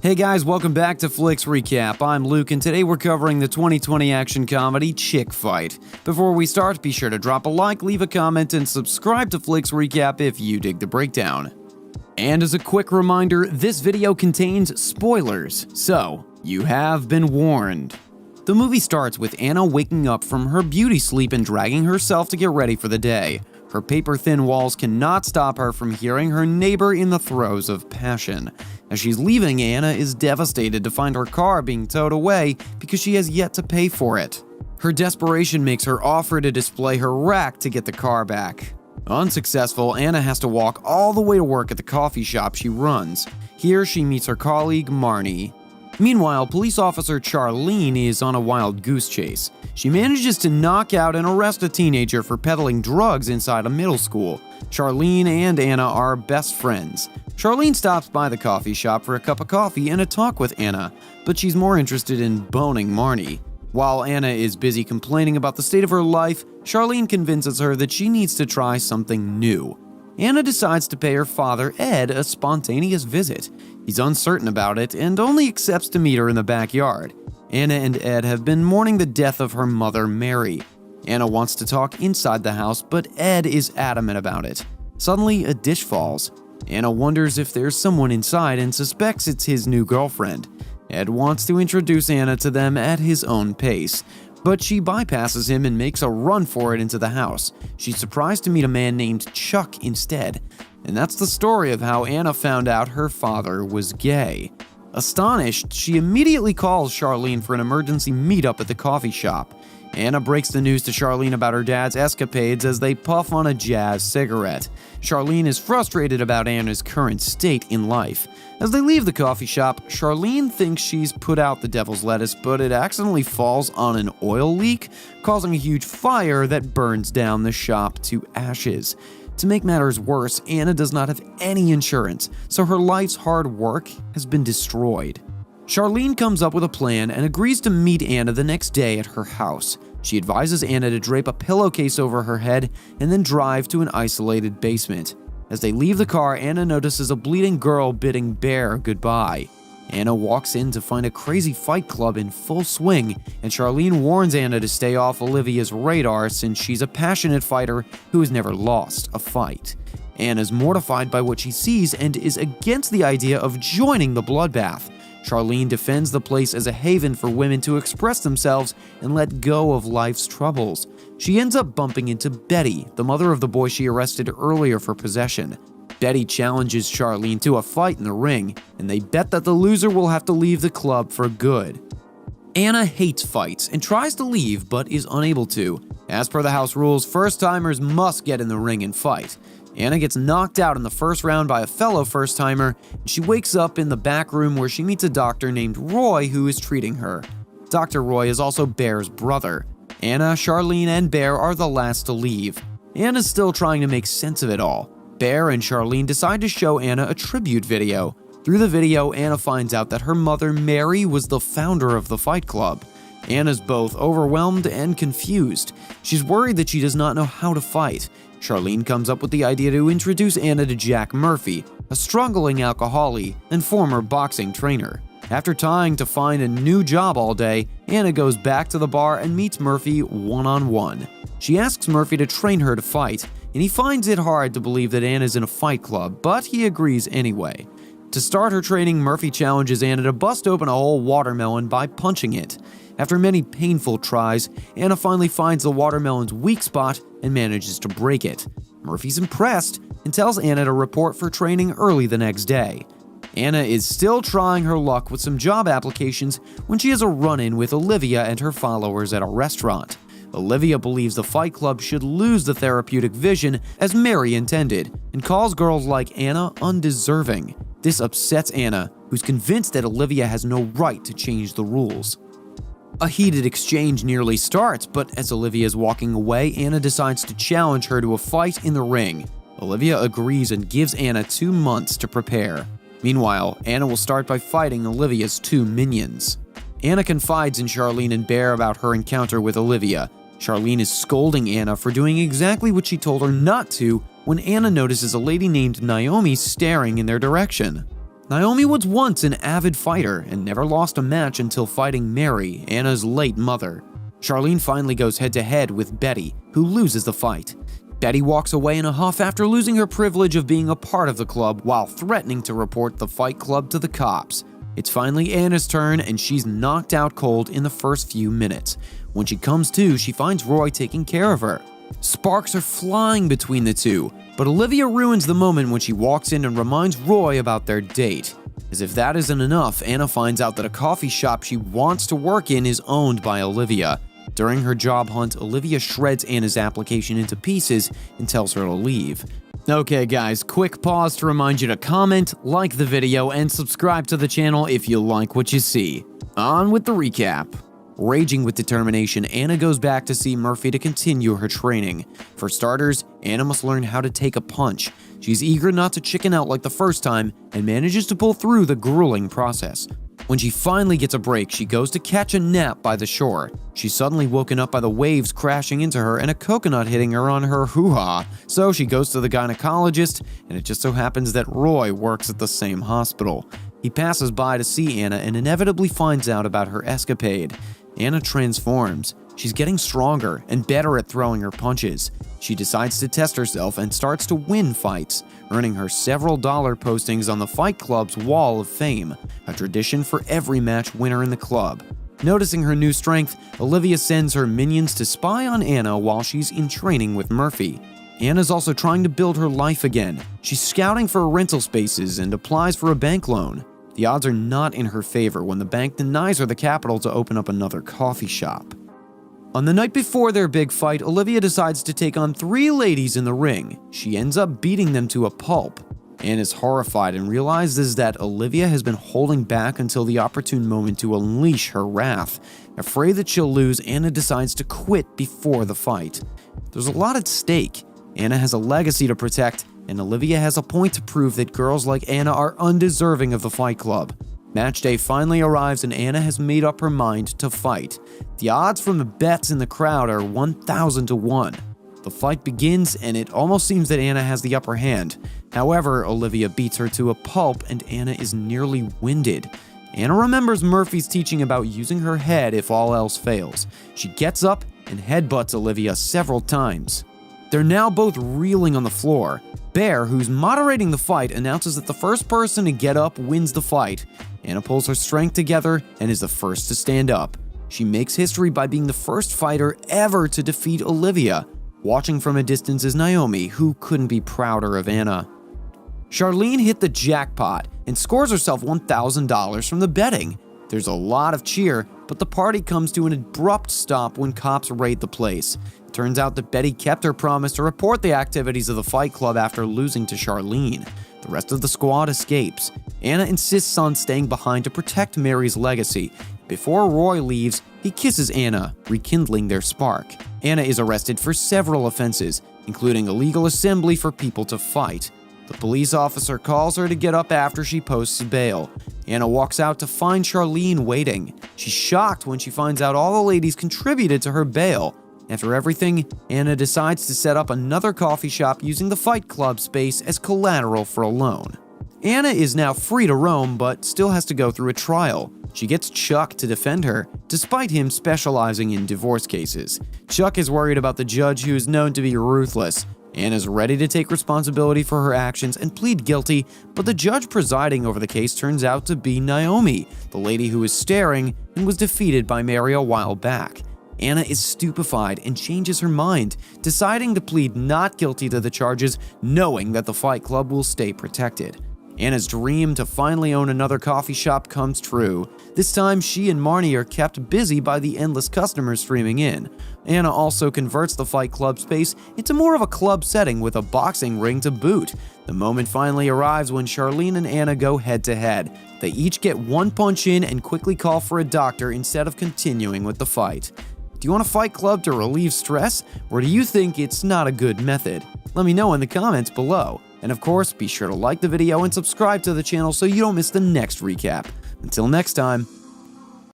Hey guys, welcome back to Flicks Recap. I'm Luke, and today we're covering the 2020 action comedy Chick Fight. Before we start, be sure to drop a like, leave a comment, and subscribe to Flicks Recap if you dig the breakdown. And as a quick reminder, this video contains spoilers, so you have been warned. The movie starts with Anna waking up from her beauty sleep and dragging herself to get ready for the day. Her paper-thin walls cannot stop her from hearing her neighbor in the throes of passion. As she's leaving, Anna is devastated to find her car being towed away because she has yet to pay for it. Her desperation makes her offer to display her rack to get the car back. Unsuccessful, Anna has to walk all the way to work at the coffee shop she runs. Here, she meets her colleague, Marnie. Meanwhile, police officer Charlene is on a wild goose chase. She manages to knock out and arrest a teenager for peddling drugs inside a middle school. Charlene and Anna are best friends. Charlene stops by the coffee shop for a cup of coffee and a talk with Anna, but she's more interested in boning Marnie. While Anna is busy complaining about the state of her life, Charlene convinces her that she needs to try something new. Anna decides to pay her father, Ed, a spontaneous visit. He's uncertain about it and only accepts to meet her in the backyard. Anna and Ed have been mourning the death of her mother, Mary. Anna wants to talk inside the house, but Ed is adamant about it. Suddenly, a dish falls. Anna wonders if there's someone inside and suspects it's his new girlfriend. Ed wants to introduce Anna to them at his own pace, but she bypasses him and makes a run for it into the house. She's surprised to meet a man named Chuck instead. And that's the story of how Anna found out her father was gay. Astonished, she immediately calls Charlene for an emergency meetup at the coffee shop. Anna breaks the news to Charlene about her dad's escapades as they puff on a jazz cigarette. Charlene is frustrated about Anna's current state in life. As they leave the coffee shop, Charlene thinks she's put out the devil's lettuce, but it accidentally falls on an oil leak, causing a huge fire that burns down the shop to ashes. To make matters worse, Anna does not have any insurance, so her life's hard work has been destroyed. Charlene comes up with a plan and agrees to meet Anna the next day at her house. She advises Anna to drape a pillowcase over her head and then drive to an isolated basement. As they leave the car, Anna notices a bleeding girl bidding Bear goodbye. Anna walks in to find a crazy fight club in full swing, and Charlene warns Anna to stay off Olivia's radar since she's a passionate fighter who has never lost a fight. Anna's mortified by what she sees and is against the idea of joining the bloodbath. Charlene defends the place as a haven for women to express themselves and let go of life's troubles. She ends up bumping into Betty, the mother of the boy she arrested earlier for possession. Betty challenges Charlene to a fight in the ring, and they bet that the loser will have to leave the club for good. Anna hates fights and tries to leave but is unable to. As per the house rules, first-timers must get in the ring and fight. Anna gets knocked out in the first round by a fellow first-timer, and she wakes up in the back room where she meets a doctor named Roy who is treating her. Dr. Roy is also Bear's brother. Anna, Charlene, and Bear are the last to leave. Anna's still trying to make sense of it all. Bear and Charlene decide to show Anna a tribute video. Through the video, Anna finds out that her mother, Mary, was the founder of the fight club. Anna's both overwhelmed and confused. She's worried that she does not know how to fight. Charlene comes up with the idea to introduce Anna to Jack Murphy, a struggling alcoholic and former boxing trainer. After trying to find a new job all day, Anna goes back to the bar and meets Murphy one-on-one. She asks Murphy to train her to fight, and he finds it hard to believe that Anna's in a fight club, but he agrees anyway. To start her training, Murphy challenges Anna to bust open a whole watermelon by punching it. After many painful tries, Anna finally finds the watermelon's weak spot and manages to break it. Murphy's impressed and tells Anna to report for training early the next day. Anna is still trying her luck with some job applications when she has a run-in with Olivia and her followers at a restaurant. Olivia believes the fight club should lose the therapeutic vision as Mary intended and calls girls like Anna undeserving. This upsets Anna, who's convinced that Olivia has no right to change the rules. A heated exchange nearly starts, but as Olivia is walking away, Anna decides to challenge her to a fight in the ring. Olivia agrees and gives Anna 2 months to prepare. Meanwhile, Anna will start by fighting Olivia's 2 minions. Anna confides in Charlene and Bear about her encounter with Olivia. Charlene is scolding Anna for doing exactly what she told her not to when Anna notices a lady named Naomi staring in their direction. Naomi was once an avid fighter and never lost a match until fighting Mary, Anna's late mother. Charlene finally goes head-to-head with Betty, who loses the fight. Betty walks away in a huff after losing her privilege of being a part of the club while threatening to report the fight club to the cops. It's finally Anna's turn, and she's knocked out cold in the first few minutes. When she comes to, she finds Roy taking care of her. Sparks are flying between the two, but Olivia ruins the moment when she walks in and reminds Roy about their date. As if that isn't enough, Anna finds out that a coffee shop she wants to work in is owned by Olivia. During her job hunt, Olivia shreds Anna's application into pieces and tells her to leave. Okay guys, quick pause to remind you to comment, like the video, and subscribe to the channel if you like what you see. On with the recap. Raging with determination, Anna goes back to see Murphy to continue her training. For starters, Anna must learn how to take a punch. She's eager not to chicken out like the first time and manages to pull through the grueling process. When she finally gets a break, she goes to catch a nap by the shore. She's suddenly woken up by the waves crashing into her and a coconut hitting her on her hoo-ha. So she goes to the gynecologist, and it just so happens that Roy works at the same hospital. He passes by to see Anna and inevitably finds out about her escapade. Anna transforms. She's getting stronger and better at throwing her punches. She decides to test herself and starts to win fights, earning her several dollar postings on the Fight Club's Wall of Fame, a tradition for every match winner in the club. Noticing her new strength, Olivia sends her minions to spy on Anna while she's in training with Murphy. Anna's also trying to build her life again. She's scouting for rental spaces and applies for a bank loan. The odds are not in her favor when the bank denies her the capital to open up another coffee shop. On the night before their big fight, Olivia decides to take on 3 ladies in the ring. She ends up beating them to a pulp. Anne is horrified and realizes that Olivia has been holding back until the opportune moment to unleash her wrath. Afraid that she'll lose, Anna decides to quit before the fight. There's a lot at stake. Anna has a legacy to protect, and Olivia has a point to prove that girls like Anna are undeserving of the Fight Club. Match day finally arrives and Anna has made up her mind to fight. The odds from the bets in the crowd are 1,000 to 1. The fight begins and it almost seems that Anna has the upper hand. However, Olivia beats her to a pulp and Anna is nearly winded. Anna remembers Murphy's teaching about using her head if all else fails. She gets up and headbutts Olivia several times. They're now both reeling on the floor. Bear, who's moderating the fight, announces that the first person to get up wins the fight. Anna pulls her strength together and is the first to stand up. She makes history by being the first fighter ever to defeat Olivia. Watching from a distance is Naomi, who couldn't be prouder of Anna. Charlene hit the jackpot and scores herself $1,000 from the betting. There's a lot of cheer, but the party comes to an abrupt stop when cops raid the place. It turns out that Betty kept her promise to report the activities of the Fight Club after losing to Charlene. The rest of the squad escapes. Anna insists on staying behind to protect Mary's legacy. Before Roy leaves, he kisses Anna, rekindling their spark. Anna is arrested for several offenses, including illegal assembly for people to fight. The police officer calls her to get up after she posts bail. Anna walks out to find Charlene waiting. She's shocked when she finds out all the ladies contributed to her bail. After everything, Anna decides to set up another coffee shop using the Fight Club space as collateral for a loan. Anna is now free to roam, but still has to go through a trial. She gets Chuck to defend her, despite him specializing in divorce cases. Chuck is worried about the judge, who is known to be ruthless. Anna's ready to take responsibility for her actions and plead guilty, but the judge presiding over the case turns out to be Naomi, the lady who is staring and was defeated by Mary a while back. Anna is stupefied and changes her mind, deciding to plead not guilty to the charges, knowing that the Fight Club will stay protected. Anna's dream to finally own another coffee shop comes true. This time, she and Marnie are kept busy by the endless customers streaming in. Anna also converts the Fight Club space into more of a club setting with a boxing ring to boot. The moment finally arrives when Charlene and Anna go head-to-head. They each get one punch in and quickly call for a doctor instead of continuing with the fight. Do you want a Fight Club to relieve stress, or do you think it's not a good method? Let me know in the comments below. And of course, be sure to like the video and subscribe to the channel so you don't miss the next recap. Until next time,